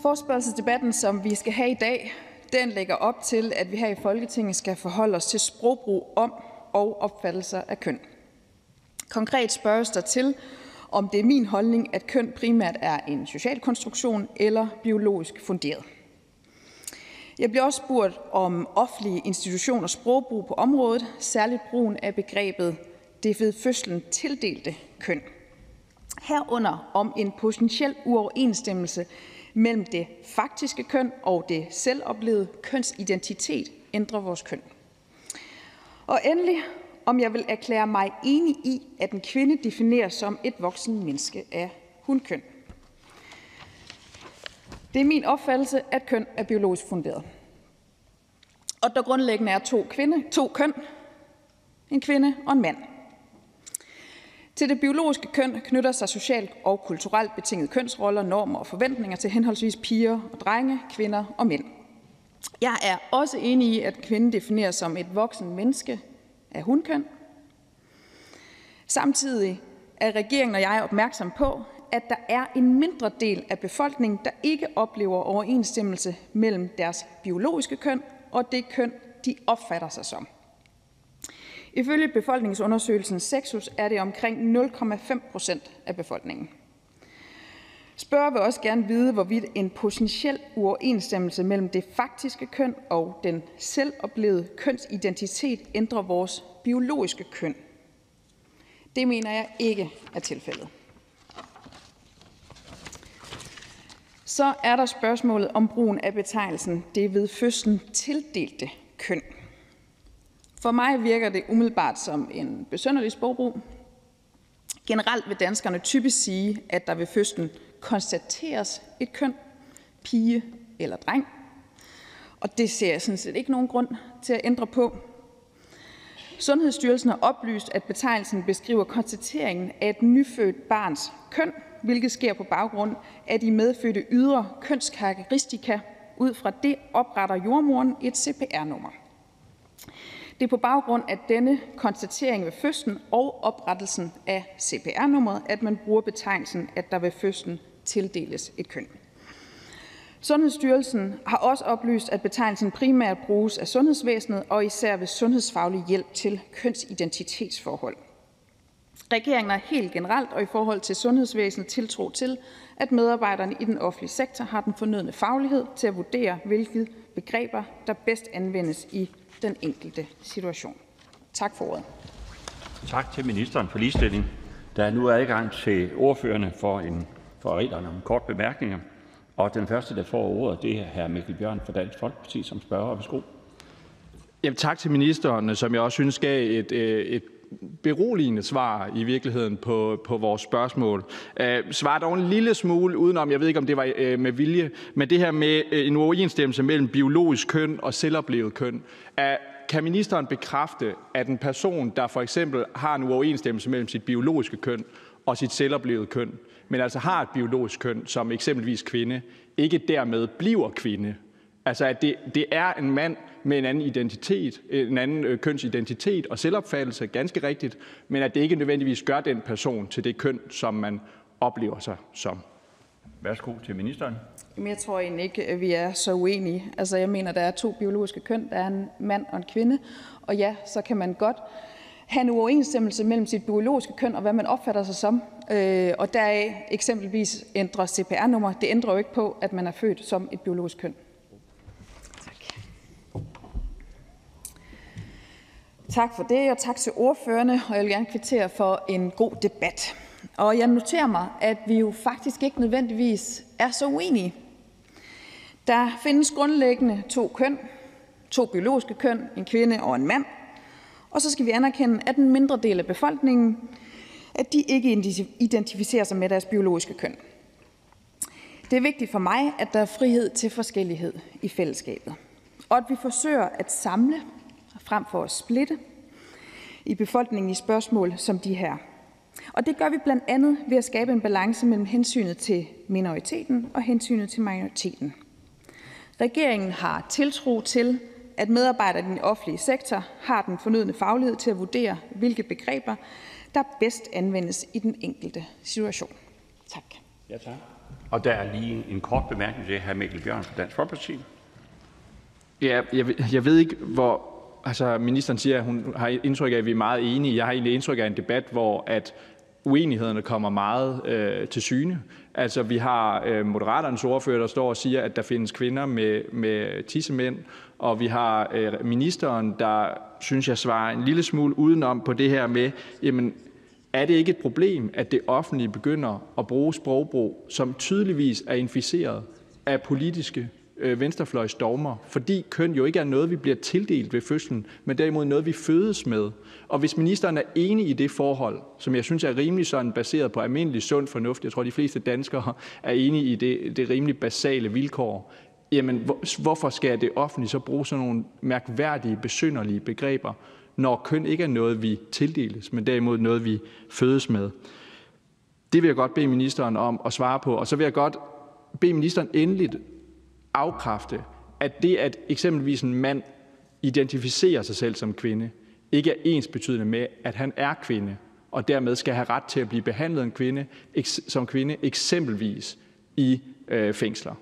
Forespørgselsdebatten, som vi skal have i dag, den lægger op til, at vi her i Folketinget skal forholde os til sprogbrug om og opfattelser af køn. Konkret spørges der til, om det er min holdning, at køn primært er en social konstruktion eller biologisk funderet. Jeg bliver også spurgt om offentlige institutioners sprogbrug på området, særligt brugen af begrebet det ved fødslen tildelte køn. Herunder om en potentiel uoverensstemmelse mellem det faktiske køn og det selvoplevede kønsidentitet ændrer vores køn. Og endelig, om jeg vil erklære mig enig i, at en kvinde defineres som et voksen menneske af hunkøn. Det er min opfattelse, at køn er biologisk funderet. Og der grundlæggende er to køn, en kvinde og en mand. Til det biologiske køn knytter sig socialt og kulturelt betingede kønsroller, normer og forventninger til henholdsvis piger og drenge, kvinder og mænd. Jeg er også enig i, at kvinden defineres som et voksen menneske af hunkøn. Samtidig er regeringen og jeg opmærksom på, at der er en mindre del af befolkningen, der ikke oplever overensstemmelse mellem deres biologiske køn og det køn, de opfatter sig som. Ifølge befolkningsundersøgelsen Sexus er det omkring 0,5% af befolkningen. Spørger vil også gerne vide, hvorvidt en potentiel uoverensstemmelse mellem det faktiske køn og den selvoplevede kønsidentitet ændrer vores biologiske køn. Det mener jeg ikke er tilfældet. Så er der spørgsmålet om brugen af betegnelsen det ved fødslen tildelte køn. For mig virker det umiddelbart som en besynderlig sprogbrug. Generelt vil danskerne typisk sige, at der ved fødslen konstateres et køn, pige eller dreng. Og det ser jeg sådan set ikke nogen grund til at ændre på. Sundhedsstyrelsen har oplyst, at betegnelsen beskriver konstateringen af et nyfødt barns køn, hvilket sker på baggrund af de medfødte ydre kønskarakteristika. Ud fra det opretter jordmoren et CPR-nummer. Det er på baggrund af denne konstatering ved fødslen og oprettelsen af CPR-nummeret, at man bruger betegnelsen, at der ved fødslen tildeles et køn. Sundhedsstyrelsen har også oplyst, at betegnelsen primært bruges af sundhedsvæsenet og især ved sundhedsfaglig hjælp til kønsidentitetsforhold. Regeringen har helt generelt og i forhold til sundhedsvæsenet tiltro til, at medarbejderne i den offentlige sektor har den fornødne faglighed til at vurdere, hvilke begreber, der bedst anvendes i den enkelte situation. Tak for ordet. Tak til ministeren for ligestilling. Der er nu adgang til ordførerne for reglerne om kort bemærkninger. Og den første, der får ordet, det er hr. Mikkel Bjørn fra Dansk Folkeparti som spørger. Værsgo. Jamen, tak til ministeren, som jeg også synes gav et beroligende svar i virkeligheden på vores spørgsmål. Svar dog en lille smule udenom, jeg ved ikke, om det var med vilje, men det her med en uoverensstemmelse mellem biologisk køn og selvoplevet køn. Kan ministeren bekræfte, at en person, der for eksempel har en uoverensstemmelse mellem sit biologiske køn og sit selvoplevede køn, men altså har et biologisk køn, som eksempelvis kvinde, ikke dermed bliver kvinde? Altså at det er en mand med en anden identitet, en anden kønsidentitet og selvopfattelse, ganske rigtigt, men at det ikke nødvendigvis gør den person til det køn, som man oplever sig som. Værsgo til ministeren. Jeg tror egentlig ikke, at vi er så uenige. Altså jeg mener, der er to biologiske køn. Der er en mand og en kvinde. Og ja, så kan man godt have en uoverensstemmelse mellem sit biologiske køn og hvad man opfatter sig som. Og deraf eksempelvis ændre CPR-nummer. Det ændrer jo ikke på, at man er født som et biologisk køn. Tak for det, og tak til ordførerne, og jeg vil gerne kvittere for en god debat. Og jeg noterer mig, at vi jo faktisk ikke nødvendigvis er så uenige. Der findes grundlæggende to køn, to biologiske køn, en kvinde og en mand. Og så skal vi anerkende, at en mindre del af befolkningen, at de ikke identificerer sig med deres biologiske køn. Det er vigtigt for mig, at der er frihed til forskellighed i fællesskabet, og at vi forsøger at samle frem for at splitte i befolkningen i spørgsmål som de her. Og det gør vi blandt andet ved at skabe en balance mellem hensynet til minoriteten og hensynet til majoriteten. Regeringen har tiltro til, at medarbejdere i den offentlige sektor har den fornødne faglighed til at vurdere, hvilke begreber, der bedst anvendes i den enkelte situation. Tak. Ja, tak. Og der er lige en kort bemærkning til hr. Mikkel Bjørn fra Dansk Folkeparti. Ja, jeg ved ikke, hvor... Altså, ministeren siger, at hun har indtryk af, at vi er meget enige. Jeg har egentlig indtryk af en debat, hvor at uenighederne kommer meget til syne. Altså, vi har Moderaternes ordfører, der står og siger, at der findes kvinder med tissemænd, og vi har ministeren, der, synes jeg, svarer en lille smule udenom på det her med, jamen, er det ikke et problem, at det offentlige begynder at bruge sprogbrug, som tydeligvis er inficeret af politiske venstrefløjsdogmer, fordi køn jo ikke er noget, vi bliver tildelt ved fødslen, men derimod noget, vi fødes med. Og hvis ministeren er enig i det forhold, som jeg synes er rimelig sådan baseret på almindelig sund fornuft, jeg tror, de fleste danskere er enige i det rimelig basale vilkår, jamen hvorfor skal det offentlige så bruge sådan nogle mærkværdige, besynderlige begreber, når køn ikke er noget, vi tildeles, men derimod noget, vi fødes med? Det vil jeg godt bede ministeren om at svare på, og så vil jeg godt bede ministeren endeligt afkræfte, at det, at eksempelvis en mand identificerer sig selv som kvinde, ikke er ensbetydende med, at han er kvinde, og dermed skal have ret til at blive behandlet som kvinde, eksempelvis i fængsler.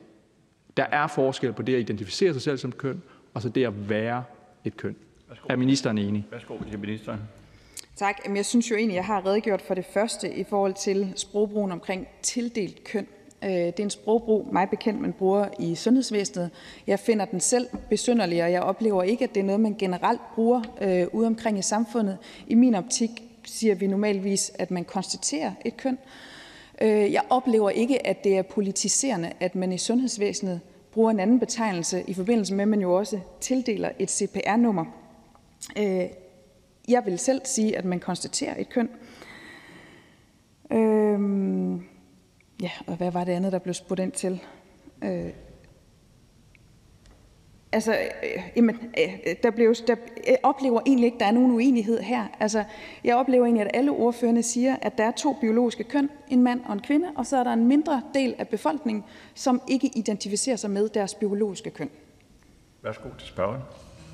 Der er forskel på det at identificere sig selv som køn, og så det at være et køn. Er ministeren enig? Værsgo til ministeren. Tak. Jeg synes jo egentlig, jeg har redegjort for det første i forhold til sprogbrugen omkring tildelt køn. Det er en sprogbrug, mig bekendt, man bruger i sundhedsvæsenet. Jeg finder den selv besynderlig, og jeg oplever ikke, at det er noget, man generelt bruger ude omkring i samfundet. I min optik siger vi normalvis, at man konstaterer et køn. Jeg oplever ikke, at det er politiserende, at man i sundhedsvæsenet bruger en anden betegnelse, i forbindelse med, at man jo også tildeler et CPR-nummer. Jeg vil selv sige, at man konstaterer et køn. Ja, og hvad var det andet, der blev spurgt ind til? Jeg oplever egentlig ikke, at der er nogen uenighed her. Altså, jeg oplever egentlig, at alle ordførerne siger, at der er 2 biologiske køn, en mand og en kvinde, og så er der en mindre del af befolkningen, som ikke identificerer sig med deres biologiske køn. Værsgo til spørgeren.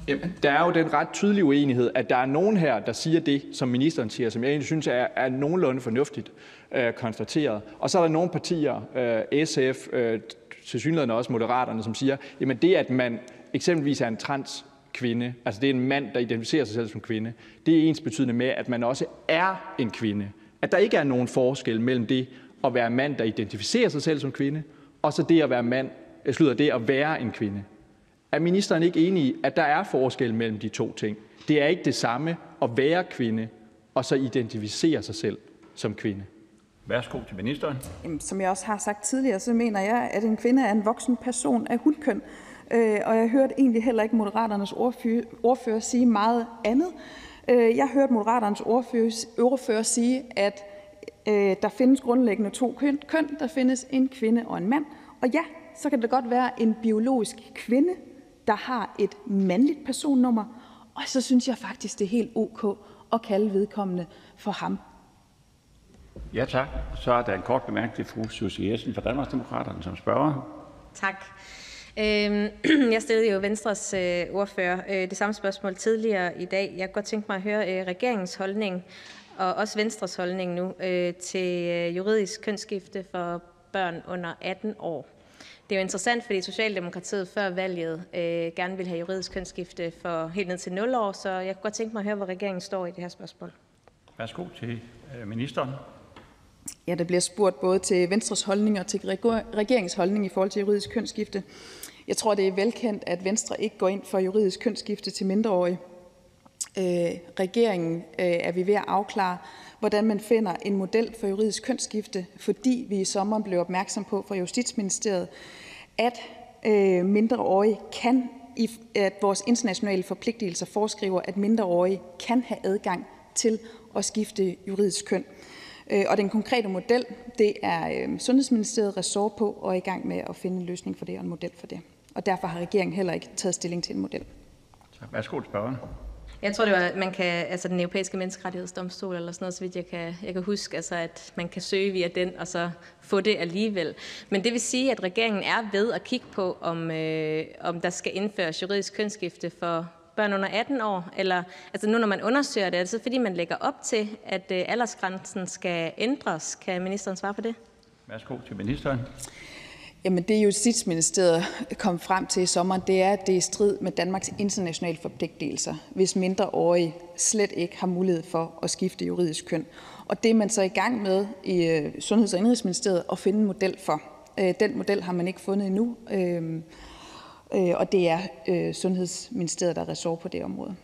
Jamen, der er jo den ret tydelige uenighed, at der er nogen her, der siger det, som ministeren siger, som jeg egentlig synes er nogenlunde fornuftigt konstateret. Og så er der nogle partier, SF, tilsyneladende også Moderaterne, som siger, jamen det, at man eksempelvis er en transkvinde, altså det er en mand, der identificerer sig selv som kvinde, det er ensbetydende med, at man også er en kvinde. At der ikke er nogen forskel mellem det at være mand, der identificerer sig selv som kvinde, og så det at være en kvinde. Er ministeren ikke enig i, at der er forskel mellem de to ting? Det er ikke det samme at være kvinde, og så identificere sig selv som kvinde. Værsgo til ministeren. Som jeg også har sagt tidligere, så mener jeg, at en kvinde er en voksen person af hunkøn. Og jeg hørte egentlig heller ikke Moderaternes ordfører sige meget andet. Jeg hørte Moderaternes ordfører sige, at der findes grundlæggende 2 køn. Der findes en kvinde og en mand. Og ja, så kan det godt være en biologisk kvinde, der har et mandligt personnummer, og så synes jeg faktisk, det er helt ok at kalde vedkommende for ham. Ja, tak. Så er der en kort bemærkning til fru Susie Jessen fra Danmarksdemokraterne som spørger. Tak. Jeg stillede jo Venstres ordfører det samme spørgsmål tidligere i dag. Jeg kunne godt tænke mig at høre regeringens holdning, og også Venstres holdning nu, til juridisk kønsskifte for børn under 18 år. Det er jo interessant, fordi Socialdemokratiet før valget gerne vil have juridisk kønsskifte for helt ned til 0 år, så jeg kunne godt tænke mig at høre, hvor regeringen står i det her spørgsmål. Værsgo til ministeren. Ja, der bliver spurgt både til Venstres holdning og til regeringens holdning i forhold til juridisk kønsskifte. Jeg tror, det er velkendt, at Venstre ikke går ind for juridisk kønsskifte til mindreårige. Regeringen er vi ved at afklare, hvordan man finder en model for juridisk kønsskifte, fordi vi i sommeren blev opmærksom på fra Justitsministeriet, at mindreårige at vores internationale forpligtelser foreskriver, at mindreårige kan have adgang til at skifte juridisk køn. Og den konkrete model, det er Sundhedsministeriet ressort på og er i gang med at finde en løsning for det og en model for det. Og derfor har regeringen heller ikke taget stilling til en model. Tak. Værsgo til spørgeren. Jeg tror, det var, man kan, altså den europæiske menneskerettighedsdomstol eller sådan noget, så vidt jeg kan huske, altså at man kan søge via den og så få det alligevel. Men det vil sige, at regeringen er ved at kigge på, om der skal indføres juridisk kønsskifte for børn under 18 år, eller altså nu når man undersøger det, så fordi man lægger op til, at aldersgrænsen skal ændres. Kan ministeren svare på det? Værsgo til ministeren. Jamen det Justitsministeriet kom frem til i sommer, det er, at det er i strid med Danmarks internationale forpligtelser, hvis mindreårige slet ikke har mulighed for at skifte juridisk køn. Og det er man så i gang med i Sundheds- og Indenrigsministeriet at finde en model for. Den model har man ikke fundet endnu, og det er Sundhedsministeriet, der er ressort på det område.